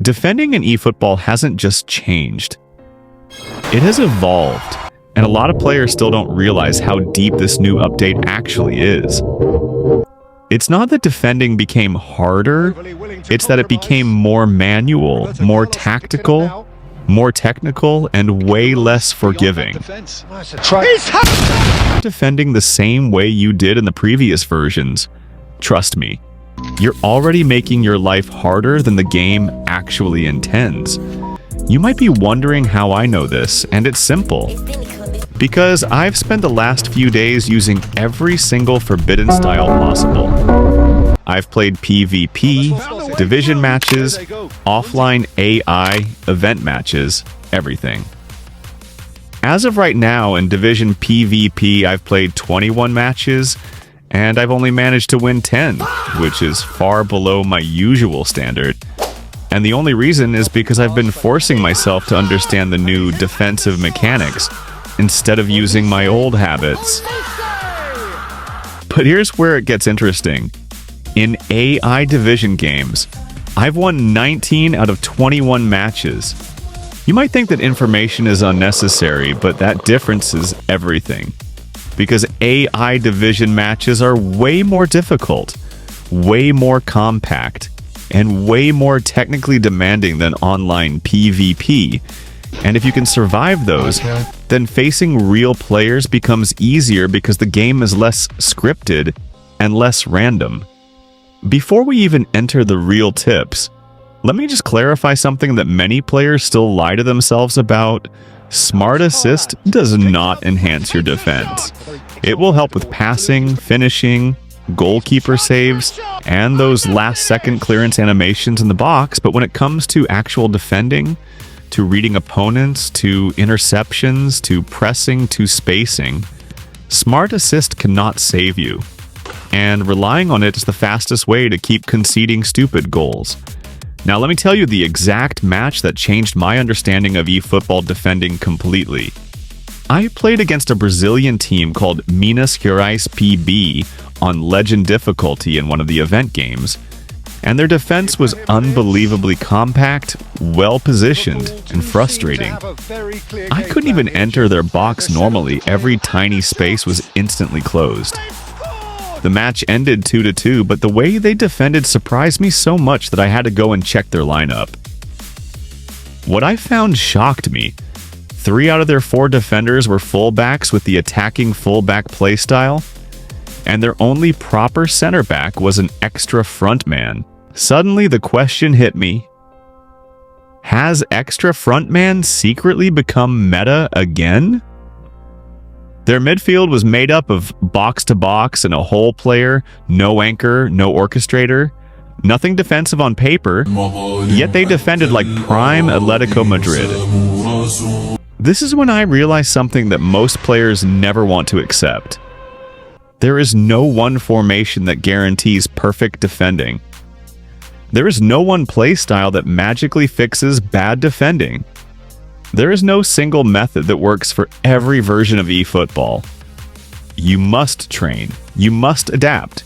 Defending in eFootball hasn't just changed. It has evolved, and a lot of players still don't realize how deep this new update actually is. It's not that defending became harder, it's that it became more manual, more tactical, more technical, and way less forgiving. Defending the same way you did in the previous versions. Trust me, you're already making your life harder than the game actually intends. You might be wondering how I know this, and it's simple. Because I've spent the last few days using every single forbidden style possible. I've played PvP, division matches, offline AI, event matches, everything. As of right now, in Division PvP, I've played 21 matches, and I've only managed to win 10, which is far below my usual standard. And the only reason is because I've been forcing myself to understand the new defensive mechanics instead of using my old habits. But here's where it gets interesting. In AI division games, I've won 19 out of 21 matches. You might think that information is unnecessary, but that difference is everything. Because AI division matches are way more difficult, way more compact, and way more technically demanding than online PvP. And if you can survive those, then facing real players becomes easier because the game is less scripted and less random. Before we even enter the real tips, let me just clarify something that many players still lie to themselves about. Smart Assist does not enhance your defense. It will help with passing, finishing, goalkeeper saves, and those last-second clearance animations in the box, but when it comes to actual defending, to reading opponents, to interceptions, to pressing, to spacing, Smart Assist cannot save you. And relying on it is the fastest way to keep conceding stupid goals. Now let me tell you the exact match that changed my understanding of eFootball defending completely. I played against a Brazilian team called Minas Gerais PB on Legend difficulty in one of the event games, and their defense was unbelievably compact, well-positioned, and frustrating. I couldn't even enter their box normally. Every tiny space was instantly closed. The match ended 2-2, but the way they defended surprised me so much that I had to go and check their lineup. What I found shocked me. 3 out of their 4 defenders were fullbacks with the attacking fullback playstyle, and their only proper center back was an extra frontman. Suddenly the question hit me. Has extra frontman secretly become meta again? Their midfield was made up of box-to-box and a hole player, no anchor, no orchestrator, nothing defensive on paper, yet they defended like prime Atletico Madrid. This is when I realized something that most players never want to accept. There is no one formation that guarantees perfect defending. There is no one playstyle that magically fixes bad defending. There is no single method that works for every version of eFootball. You must train. You must adapt.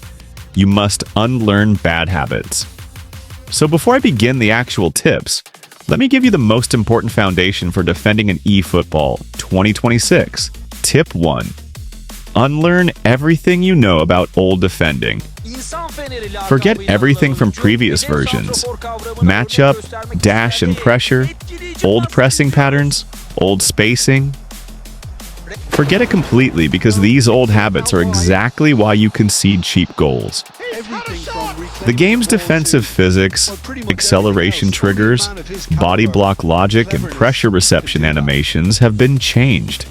You must unlearn bad habits. So before I begin the actual tips, let me give you the most important foundation for defending in eFootball 2026. Tip 1. Unlearn everything you know about old defending. Forget everything from previous versions. Matchup, dash and pressure, old pressing patterns, old spacing. Forget it completely because these old habits are exactly why you concede cheap goals. The game's defensive physics, acceleration triggers, body block logic, and pressure reception animations have been changed.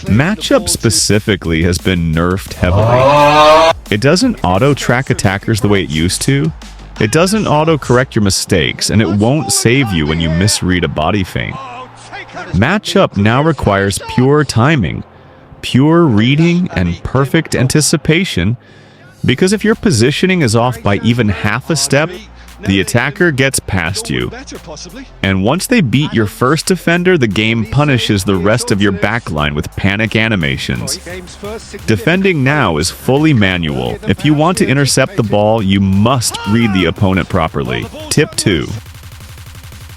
Matchup specifically has been nerfed heavily. It doesn't auto-track attackers the way it used to. It doesn't auto-correct your mistakes, and it won't save you when you misread a body feint. Matchup now requires pure timing, pure reading, and perfect anticipation, because if your positioning is off by even half a step, The attacker gets past you, and once they beat your first defender, the game punishes the rest of your backline with panic animations. Defending now is fully manual. If you want to intercept the ball, you must read the opponent properly. Tip 2.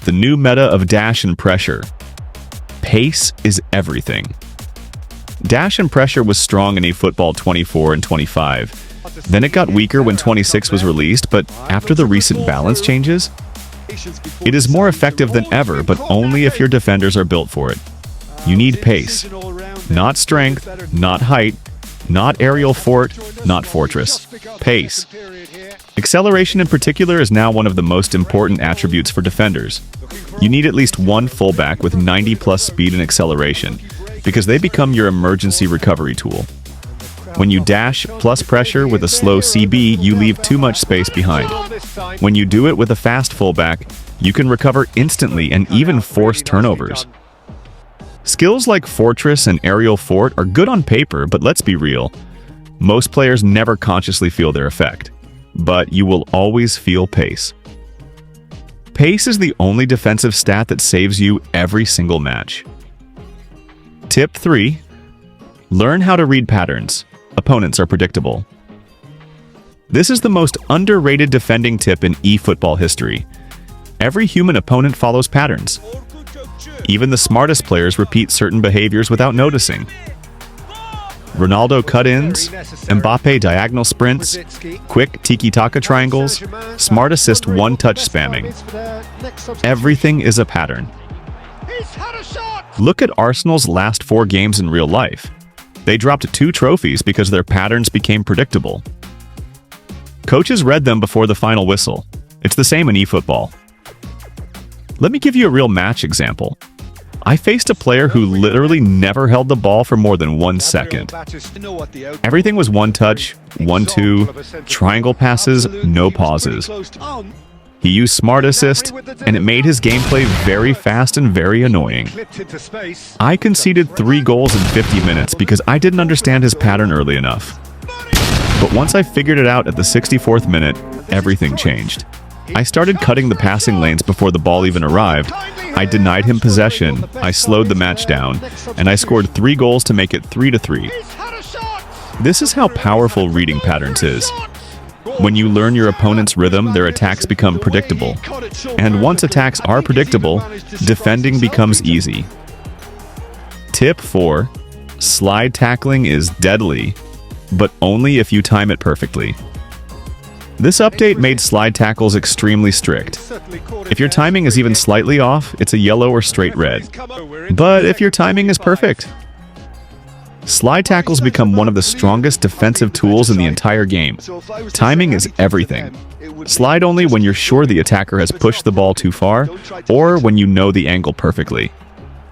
The new meta of dash and pressure. Pace is everything. Dash and pressure was strong in eFootball 24 and 25. Then it got weaker when 26 was released, but after the recent balance changes, it is more effective than ever, but only if your defenders are built for it. You need pace, not strength, not height, not aerial fort, not fortress. Pace. Acceleration in particular is now one of the most important attributes for defenders. You need at least one fullback with 90+ speed and acceleration, because they become your emergency recovery tool. When you dash plus pressure with a slow CB, you leave too much space behind. When you do it with a fast fullback, you can recover instantly and even force turnovers. Skills like Fortress and Aerial Fort are good on paper, but let's be real. Most players never consciously feel their effect, but you will always feel pace. Pace is the only defensive stat that saves you every single match. Tip 3. Learn how to read patterns. Opponents are predictable. This is the most underrated defending tip in eFootball history. Every human opponent follows patterns. Even the smartest players repeat certain behaviors without noticing. Ronaldo cut-ins, Mbappe diagonal sprints, quick tiki-taka triangles, smart assist one-touch spamming. Everything is a pattern. Look at Arsenal's last 4 games in real life. They dropped 2 trophies because their patterns became predictable. Coaches read them before the final whistle. It's the same in eFootball. Let me give you a real match example. I faced a player who literally never held the ball for more than 1 second. Everything was one touch, 1-2, triangle passes, no pauses. He used Smart Assist, and it made his gameplay very fast and very annoying. I conceded 3 goals in 50 minutes because I didn't understand his pattern early enough. But once I figured it out at the 64th minute, everything changed. I started cutting the passing lanes before the ball even arrived. I denied him possession, I slowed the match down, and I scored 3 goals to make it 3-3. This is how powerful reading patterns is. When you learn your opponent's rhythm, their attacks become predictable. And once attacks are predictable, defending becomes easy. Tip 4. Slide tackling is deadly, but only if you time it perfectly. This update made slide tackles extremely strict. If your timing is even slightly off, it's a yellow or straight red. But if your timing is perfect, slide tackles become one of the strongest defensive tools in the entire game. Timing is everything. Slide only when you're sure the attacker has pushed the ball too far, or when you know the angle perfectly.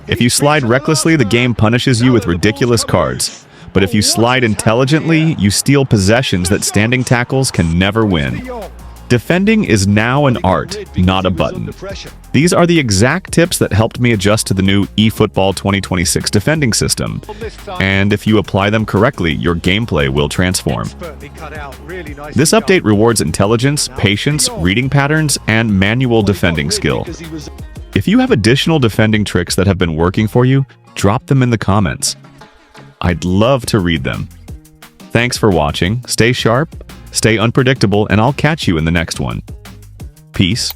If you slide recklessly, the game punishes you with ridiculous cards. But if you slide intelligently, you steal possessions that standing tackles can never win. Defending is now an art, not a button. These are the exact tips that helped me adjust to the new eFootball 2026 defending system. And if you apply them correctly, your gameplay will transform. This update rewards intelligence, patience, reading patterns, and manual defending skill. If you have additional defending tricks that have been working for you, drop them in the comments. I'd love to read them. Thanks for watching. Stay sharp, stay unpredictable, and I'll catch you in the next one. Peace.